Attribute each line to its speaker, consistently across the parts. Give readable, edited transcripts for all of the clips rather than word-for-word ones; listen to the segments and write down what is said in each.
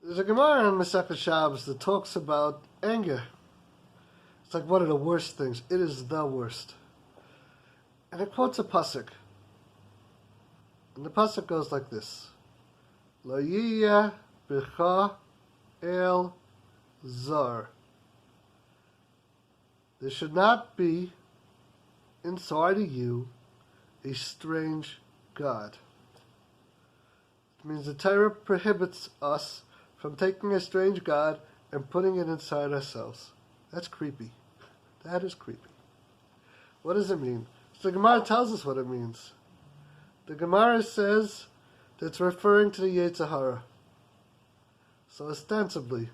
Speaker 1: There's a Gemara in Masechet Shabbos that talks about anger. It's like one of the worst things. It is the worst. And it quotes a pasuk. And the pasuk goes like this: Lo yiyeh b'cha el zar. There should not be inside of you a strange God. It means the Torah prohibits us from taking a strange God and putting it inside ourselves. That's creepy. That is creepy. What does it mean? So the Gemara tells us what it means. The Gemara says that it's referring to the Yetzer Hara. So ostensibly,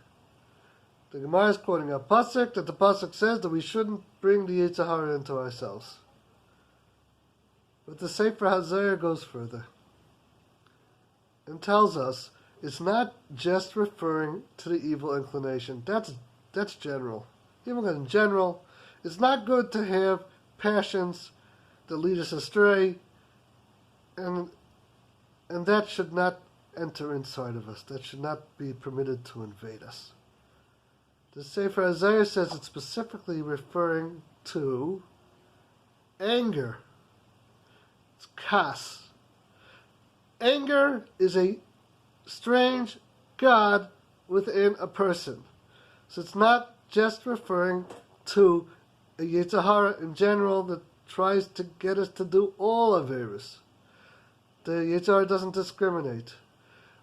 Speaker 1: the Gemara is quoting a pasuk that the pasuk says that we shouldn't bring the Yetzer Hara into ourselves. But the Sefer HaZayir goes further and tells us it's not just referring to the evil inclination. That's general. Even in general, it's not good to have passions that lead us astray, and that should not enter inside of us. That should not be permitted to invade us. The Sefer HaZayir says it's specifically referring to anger. It's kas. Anger is a strange God within a person. So it's not just referring to a Yetzer Hara in general that tries to get us to do all Averis. The Yetzer Hara doesn't discriminate.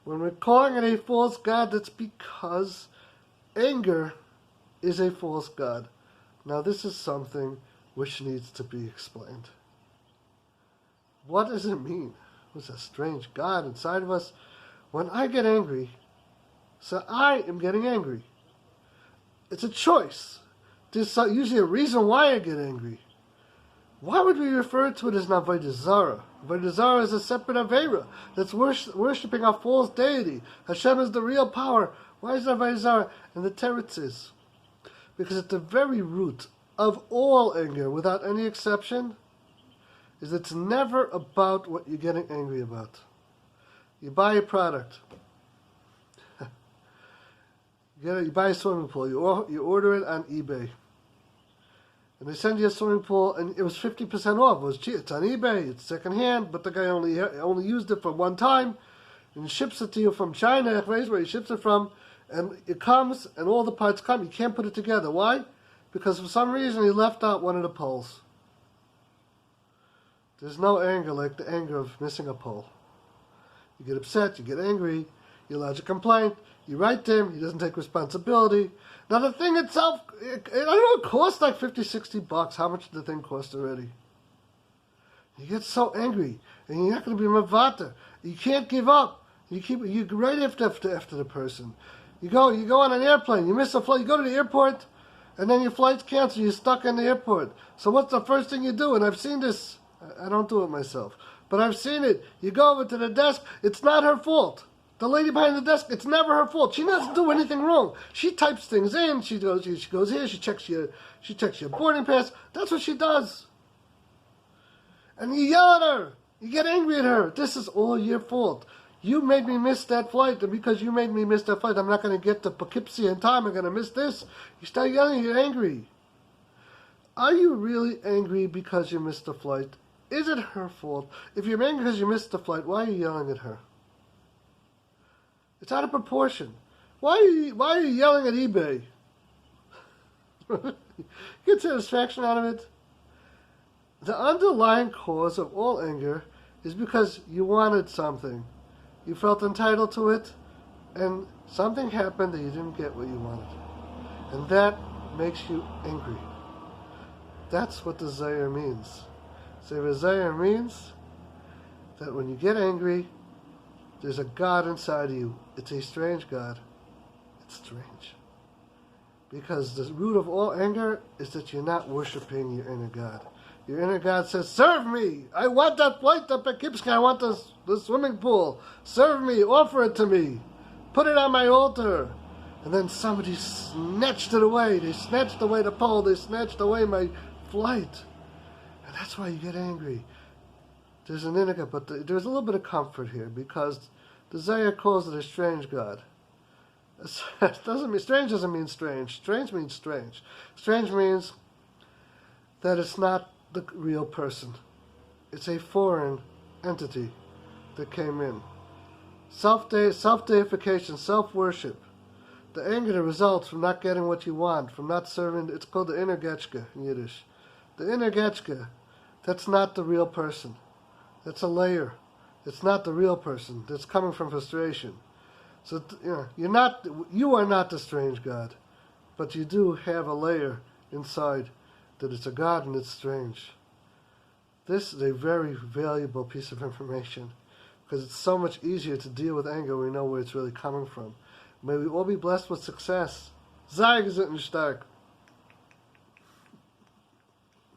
Speaker 1: When we're calling it a false God, that's because anger is a false God. Now this is something which needs to be explained. What does it mean? What's a strange God inside of us? When I get angry, so I am getting angry. It's a choice. There's usually a reason why I get angry. Why would we refer to it as an Avodah Zarah? Avodah Zarah is a separate Avera that's worshipping a false deity. Hashem is the real power. Why is it Avodah Zarah? And the teretz is because at the very root of all anger, without any exception, is it's never about what you're getting angry about. You buy a product. You buy a swimming pool. You order it on eBay. And they send you a swimming pool, and it was 50% off. It was cheap. It's on eBay. It's secondhand, but the guy only used it for one time, and he ships it to you from China, where he ships it from, and it comes, and all the parts come. You can't put it together. Why? Because for some reason he left out one of the poles. There's no anger like the anger of missing a pole. You get upset, you get angry, you lodge a complaint, you write to him, he doesn't take responsibility. Now the thing itself, I don't know, it costs like $50-$60. How much did the thing cost already? You get so angry, and you're not going to be mavata. You can't give up. You right after the person. You go on an airplane, you miss a flight, you go to the airport, and then your flight's canceled, you're stuck in the airport. So what's the first thing you do? And I've seen this. I don't do it myself, but I've seen it. You go over to the desk. It's not her fault. The lady behind the desk, it's never her fault. She doesn't do anything wrong. She types things in. She goes here. She checks your boarding pass. That's what she does. And you yell at her. You get angry at her. This is all your fault. You made me miss that flight, and because you made me miss that flight, I'm not going to get to Poughkeepsie in time. I'm going to miss this. You start yelling. You're angry. Are you really angry because you missed the flight? Is it her fault? If you're angry because you missed the flight, why are you yelling at her? It's out of proportion. Why are you yelling at eBay? You get satisfaction out of it. The underlying cause of all anger is because you wanted something. You felt entitled to it, and something happened that you didn't get what you wanted. And that makes you angry. That's what the Zayir means. Sefer Zayir means that when you get angry, there's a God inside of you. It's a strange God. It's strange. Because the root of all anger is that you're not worshiping your inner God. Your inner God says, serve me. I want that flight to Poughkeepsie. I want the swimming pool. Serve me. Offer it to me. Put it on my altar. And then somebody snatched it away. They snatched away the pole. They snatched away my flight. And that's why you get angry. There's an inner God, but there's a little bit of comfort here because the Zayir calls it a strange God. It doesn't mean strange doesn't mean strange. Strange means strange. Strange means that it's not the real person. It's a foreign entity that came in. Self-deification, self-worship. The anger that results from not getting what you want, from not serving, it's called the inner getchka in Yiddish. The inner getchka, that's not the real person. That's a layer. It's not the real person. That's coming from frustration. So you are not the strange God, but you do have a layer inside that it's a God and it's strange. This is a very valuable piece of information because it's so much easier to deal with anger when we know where it's really coming from. May we all be blessed with success. Sei gesund und stark.